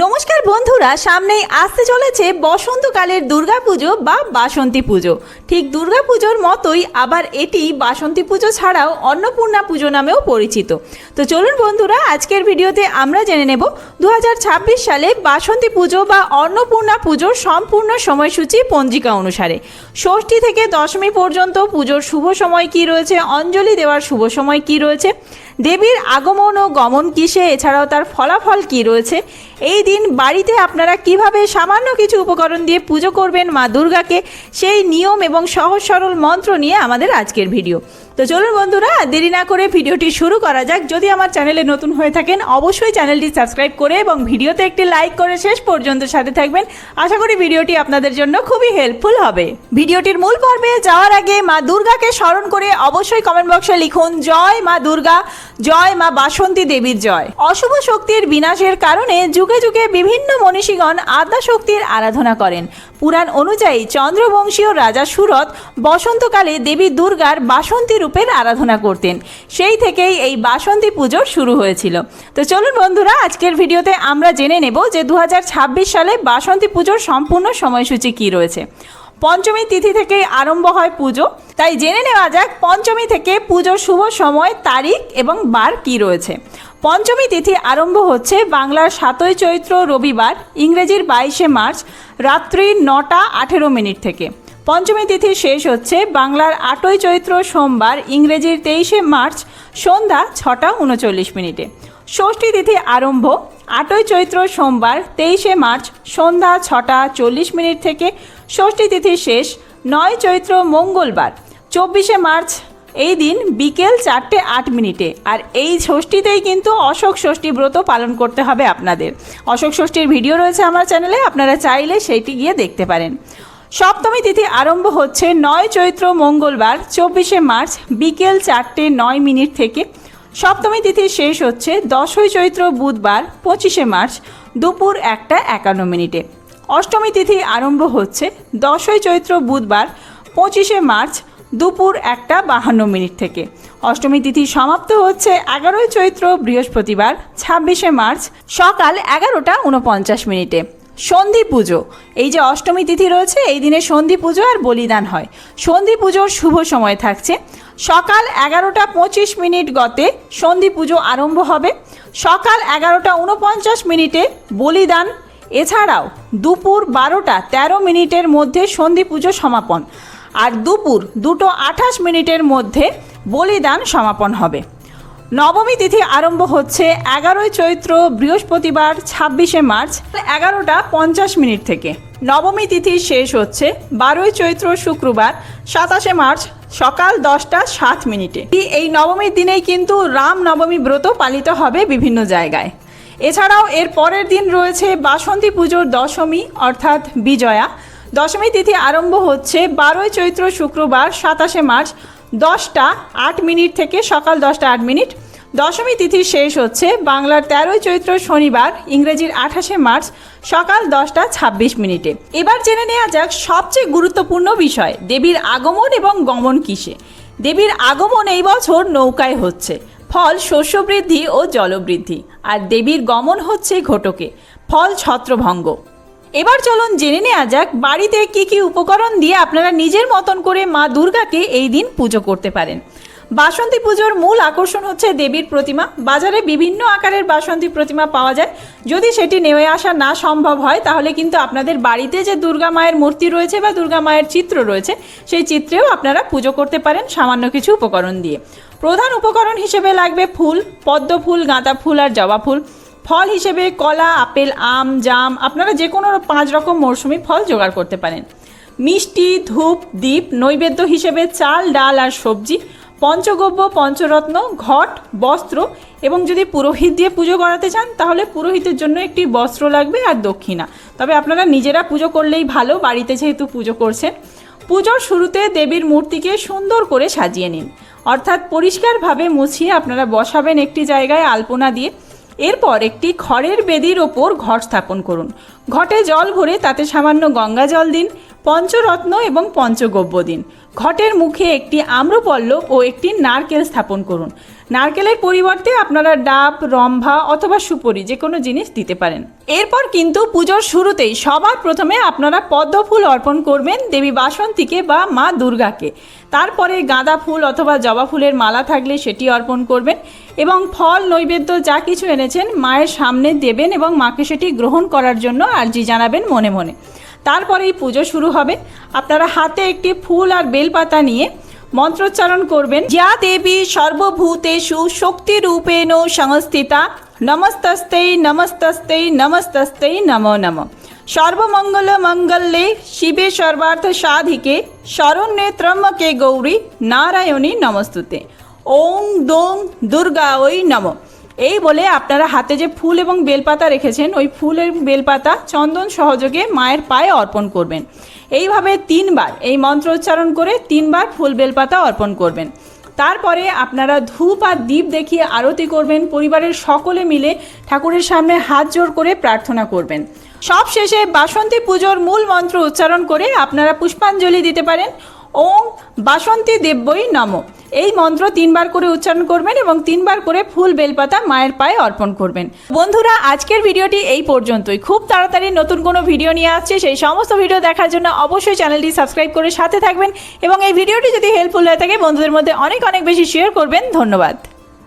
নমস্কার বন্ধুরা, সামনেই আসতে চলেছে বসন্তকালের দুর্গাপুজো বা বাসন্তী পুজো। ঠিক দুর্গাপুজোর মতোই আবার এটি বাসন্তী পুজো ছাড়াও অন্নপূর্ণা পুজো নামেও পরিচিত। তো চলুন বন্ধুরা, আজকের ভিডিওতে আমরা জেনে নেব 2026 সালে বাসন্তী পুজো বা অন্নপূর্ণা পুজোর সম্পূর্ণ সময়সূচি পঞ্জিকা অনুসারে। ষষ্ঠী থেকে দশমী পর্যন্ত পুজোর শুভ সময় কী রয়েছে, অঞ্জলি দেওয়ার শুভ সময় কী রয়েছে, দেবীর আগমন ও গমন কিসে, এছাড়াও তার ফলাফল কী রয়েছে, এই দিন বাড়িতে আপনারা কিভাবে সামান্য কিছু উপকরণ দিয়ে পুজো করবেন মা দুর্গাকে, সেই নিয়ম এবং সহজ সরল মন্ত্র নিয়ে আমাদের আজকের ভিডিও। তো চলুন বন্ধুরা, দেরি না করে ভিডিওটি শুরু করা যাক। যদি আমার চ্যানেলে নতুন হয়ে থাকেন অবশ্যই চ্যানেলটি সাবস্ক্রাইব করে এবং ভিডিওতে একটি লাইক করে শেষ পর্যন্ত সাথে থাকবেন। আশা করি ভিডিওটি আপনাদের জন্য খুবই হেল্পফুল হবে। ভিডিওটির মূল পর্বে যাওয়ার আগে মা দুর্গাকে স্মরণ করে অবশ্যই কমেন্ট বক্সে লিখুন জয় মা দুর্গা, জয় মা বাসন্তী দেবীর জয়। অশুভ শক্তির বিনাশের কারণে যুগে যুগে বিভিন্ন মনীষীগণ আদ্যা শক্তির আরাধনা করেন। পুরাণ অনুযায়ী চন্দ্রবংশীয় রাজা সুরত বসন্তকালে দেবী দুর্গার বাসন্তী রূপের আরাধনা করতেন। সেই থেকেই এই বাসন্তী পুজো শুরু হয়েছিল। তো চলুন বন্ধুরা, আজকের ভিডিওতে আমরা জেনে নেব যে 2026 সালে বাসন্তী পুজোর সম্পূর্ণ সময়সূচি কী রয়েছে। পঞ্চমী তিথি থেকেই আরম্ভ হয় পুজো, তাই জেনে নেওয়া যাক পঞ্চমী থেকে পুজোর শুভ সময়, তারিখ এবং বার কী রয়েছে। পঞ্চমী তিথি আরম্ভ হচ্ছে বাংলার 7ই চৈত্র রবিবার, ইংরেজির 22শে মার্চ রাত্রি 9:18 থেকে। পঞ্চমী তিথি শেষ হচ্ছে বাংলার 8ই চৈত্র সোমবার, ইংরেজির 23শে মার্চ সন্ধ্যা 6:39। ষষ্ঠী তিথি আরম্ভ 8ই চৈত্র সোমবার, 23শে মার্চ সন্ধ্যা 6:40 থেকে। ষষ্ঠী তিথি শেষ 9 চৈত্র মঙ্গলবার, 24শে মার্চ এই দিন বিকেল 4:08। আর এই ষষ্ঠীতেই কিন্তু অশোক ষষ্ঠী ব্রত পালন করতে হবে আপনাদের। অশোক ষষ্ঠীর ভিডিও রয়েছে আমার চ্যানেলে, আপনারা চাইলে সেইটি গিয়ে দেখতে পারেন। সপ্তমী তিথি আরম্ভ হচ্ছে 9 চৈত্র মঙ্গলবার, 24শে মার্চ বিকেল 4:09 থেকে। সপ্তমী তিথি শেষ হচ্ছে 10ই চৈত্র বুধবার, 25শে মার্চ দুপুর 1:51। অষ্টমী তিথি আরম্ভ হচ্ছে 10ই চৈত্র বুধবার, 25শে মার্চ দুপুর 1:52 থেকে। অষ্টমী তিথি সমাপ্ত হচ্ছে 11ই চৈত্র বৃহস্পতিবার, 26শে মার্চ সকাল 11:49। সন্ধি পুজো, এই যে অষ্টমী তিথি রয়েছে এই দিনে সন্ধি পুজো আর বলিদান হয়। সন্ধি পুজোর শুভ সময় থাকছে সকাল 11:25 গতে সন্ধি পুজো আরম্ভ হবে। সকাল 11:49 বলিদান, এছাড়াও দুপুর 12:13 মধ্যে সন্ধি পুজো সমাপন, আর দুপুর 2:28 মধ্যে বলিদান সমাপন হবে। নবমী তিথি আরম্ভ হচ্ছে 11ই চৈত্র বৃহস্পতিবার, 26শে মার্চ 11:50 থেকে। নবমী তিথি শেষ হচ্ছে 12ই চৈত্র শুক্রবার, 27শে মার্চ সকাল 10:07। এই নবমীর দিনেই কিন্তু রাম নবমী ব্রত পালিত হবে বিভিন্ন জায়গায়। এছাড়াও এর পরের দিন রয়েছে বাসন্তী পুজোর দশমী অর্থাৎ বিজয়া। দশমী তিথি আরম্ভ হচ্ছে 12ই চৈত্র শুক্রবার, 27শে মার্চ 10:08 থেকে সকাল 10:08। দশমী তিথি শেষ হচ্ছে বাংলার 13ই চৈত্র শনিবার, ইংরেজির 28শে মার্চ সকাল 10:26। এবার জেনে নেওয়া যাক সবচেয়ে গুরুত্বপূর্ণ বিষয়, দেবীর আগমন এবং গমন কিসে। দেবীর আগমন এই বছর নৌকায় হচ্ছে, ফল শস্য বৃদ্ধি ও জলবৃদ্ধি, আর দেবীর গমন হচ্ছে ঘটকে, ফল ছত্রভঙ্গ। এবার চলুন জেনে নেওয়া যাক বাড়িতে কি কি উপকরণ দিয়ে আপনারা নিজের মতন করে মা দুর্গাকে এই দিন পুজো করতে পারেন। বাসন্তী পুজোর মূল আকর্ষণ হচ্ছে দেবীর প্রতিমা। বাজারে বিভিন্ন আকারের বাসন্তী প্রতিমা পাওয়া যায়। যদি সেটি নিয়ে আসা না সম্ভব হয় তাহলে কিন্তু আপনাদের বাড়িতে যে দুর্গা মায়ের মূর্তি রয়েছে বা দুর্গা মায়ের চিত্র রয়েছে সেই চিত্রেও আপনারা পুজো করতে পারেন সামান্য কিছু উপকরণ দিয়ে। প্রধান উপকরণ হিসেবে লাগবে ফুল, পদ্ম ফুল, গাঁদা ফুল আর জবা ফুল। ফল হিসেবে কলা, আপেল, আম, জাম, আপনারা যে কোনো 5 রকম মৌসুমি ফল জোগাড় করতে পারেন। মিষ্টি, ধূপ, দীপ, নৈবেদ্য হিসেবে চাল, ডাল আর সবজি, পঞ্চগব্য, পঞ্চরত্ন, ঘট, বস্ত্র, এবং যদি পুরোহিত দিয়ে পুজো করাতে চান তাহলে পুরোহিতের জন্য একটি বস্ত্র লাগবে আর দক্ষিণা। তবে আপনারা নিজেরা পুজো করলেই ভালো, বাড়িতে যেহেতু পুজো করছেন। পুজোর শুরুতে দেবীর মূর্তিকে সুন্দর করে সাজিয়ে নিন, অর্থাৎ পরিষ্কারভাবে মুছিয়ে আপনারা বসাবেন একটি জায়গায় আলপনা দিয়ে। এরপর একটি খড়ের বেদির ওপর ঘট স্থাপন করুন। ঘটে জল ভরে তাতে সামান্য গঙ্গা জল দিন, পঞ্চরত্ন এবং পঞ্চগব্য দিন। ঘটের মুখে একটি আম্রপল্লব ও একটি নারকেল স্থাপন করুন। নারকেলের পরিবর্তে আপনারা ডাব, রম্ভা অথবা সুপারি যে কোনো জিনিস দিতে পারেন। এরপর কিন্তু পুজোর শুরুতেই সবার প্রথমে আপনারা পদ্ম ফুল অর্পণ করবেন দেবী বাসন্তীকে বা মা দুর্গাকে। তারপরে গাঁদা ফুল অথবা জবা ফুলের মালা থাকলে সেটি অর্পণ করবেন এবং ফল নৈবেদ্য যা কিছু এনেছেন মায়ের সামনে দেবেন এবং মাকে সেটি গ্রহণ করার জন্য আর্জি জানাবেন মনে মনে। তারপরেই পুজো শুরু হবে। আপনারা হাতে একটি ফুল আর বেলপাতা নিয়ে মন্ত্রোচ্চারণ করবেন, যা দেবী সর্বভূতেষু শক্তিরূপেণ সংস্থিতা নমস্তস্তেই নমস্তস্তেই নমস্তস্তেই নমো নমঃ। সর্বমঙ্গল মঙ্গলে শিবে সর্বার্থ সাধিকে শরণ্যে ত্র্যম্বকে গৌরী নারায়ণী নমস্তুতে। ওং দোং দুর্গা ওই নমঃ। এই বলে আপনারা হাতে যে ফুল এবং বেলপাতা রেখেছেন ওই ফুল এবং বেলপাতা চন্দন সহযোগে মায়ের পায়ে অর্পণ করবেন। এইভাবে 3 বার এই মন্ত্র উচ্চারণ করে 3 বার ফুল বেলপাতা অর্পণ করবেন। তারপরে আপনারা ধূপ আর দীপ দেখিয়ে আরতি করবেন। পরিবারের সকলে মিলে ঠাকুরের সামনে হাত জোড় করে প্রার্থনা করবেন। সব শেষে বাসন্তী পুজোর মূল মন্ত্র উচ্চারণ করে আপনারা পুষ্পাঞ্জলি দিতে পারেন। ওং বাসন্তী দেব্যই নমঃ। এই মন্ত্র 3 বার করে উচ্চারণ করবেন এবং 3 বার করে ফুল বেলপাতা মায়ের পায়ে অর্পণ করবেন। বন্ধুরা, আজকের ভিডিওটি এই পর্যন্তই। খুব তাড়াতাড়ি নতুন কোনো ভিডিও নিয়ে আসছে, সেই সমস্ত ভিডিও দেখার জন্য অবশ্যই চ্যানেলটি সাবস্ক্রাইব করে সাথে থাকবেন এবং এই ভিডিওটি যদি হেল্পফুল হয়ে থাকে বন্ধুদের মধ্যে অনেক অনেক বেশি শেয়ার করবেন। ধন্যবাদ।